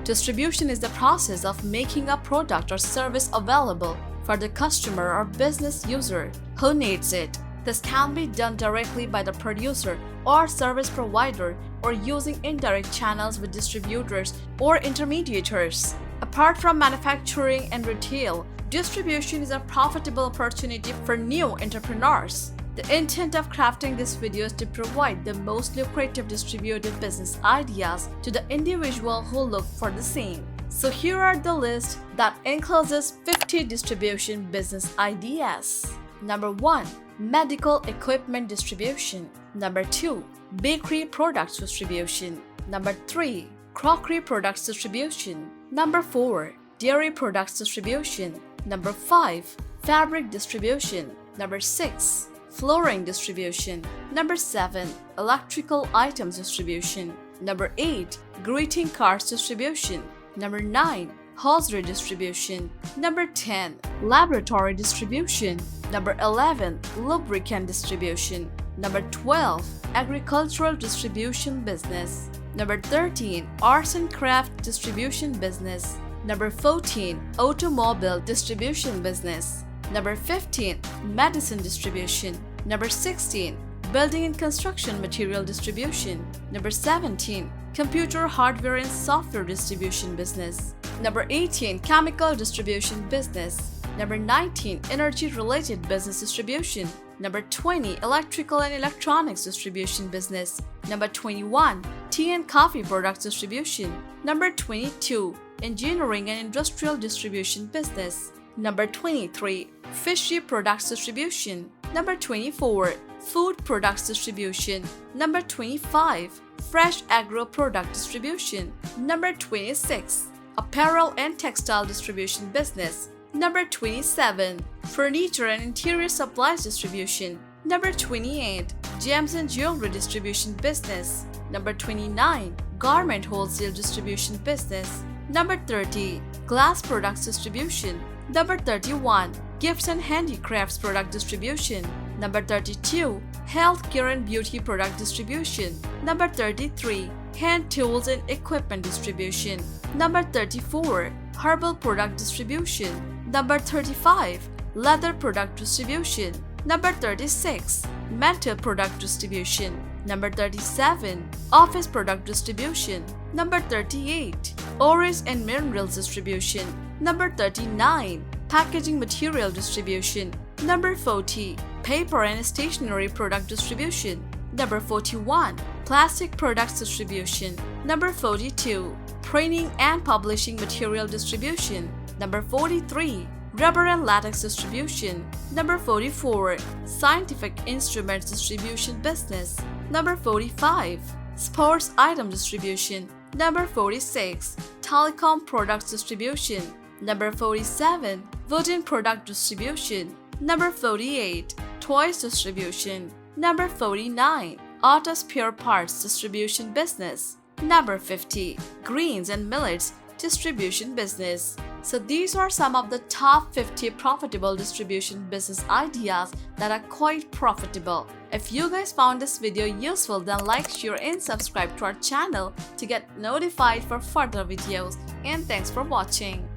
Distribution is the process of making a product or service available for the customer or business user who needs it. This can be done directly by the producer or service provider or using indirect channels with distributors or intermediators. Apart from manufacturing and retail, distribution is a profitable opportunity for new entrepreneurs. The intent of crafting this video is to provide the most lucrative distributive business ideas to the individual who look for the same. So here are the list that includes 50 distribution business ideas. Number 1. Medical equipment distribution. Number 2. Bakery products distribution. Number 3. Crockery products distribution. Number 4. Dairy products distribution. Number 5. Fabric distribution. Number 6. Flooring distribution. Number 7. Electrical items distribution. Number 8. Greeting cards distribution. Number 9. Hosiery distribution. Number 10. Laboratory distribution. Number 11. Lubricant distribution. Number 12. Agricultural distribution business. Number 13. Arts and craft distribution business. Number 14. Automobile distribution business. Number 15. Medicine distribution. Number 16. Building and construction material distribution. Number 17. Computer hardware and software distribution business. Number 18. Chemical distribution business. Number 19. Energy-related business distribution. Number 20. Electrical and electronics distribution business. Number 21. Tea and coffee products distribution. Number 22. Engineering and industrial distribution business. Number 23. Fishy products distribution. Number 24. Food products distribution. Number 25. Fresh agro product distribution. Number 26. Apparel and textile distribution business. Number 27. Furniture and interior supplies distribution. Number 28. Gems and jewelry distribution business. Number 29. Garment wholesale distribution business. Number 30. Glass products distribution. Number 31. Gifts and handicrafts product distribution. Number 32. Healthcare and beauty product distribution. Number 33. Hand tools and equipment distribution. Number 34. Herbal product distribution. Number 35. Leather product distribution. Number 36. Metal product distribution. Number 37. Office product distribution. Number 38. Ores and minerals distribution. Number 39. Packaging material distribution. Number 40. Paper and stationery product distribution. Number 41. Plastic products distribution. Number 42. Printing and publishing material distribution. Number 43. Rubber and latex distribution. Number 44. Scientific instruments distribution business. Number 45. Sports item distribution. Number 46. Telecom products distribution. Number 47. Wooden product distribution. Number 48. Toys distribution. Number 49. Auto spare parts distribution business. Number 50. Grains and millets distribution business. So these are some of the top 50 profitable distribution business ideas that are quite profitable. If you guys found this video useful, then like, share and subscribe to our channel to get notified for further videos. And thanks for watching.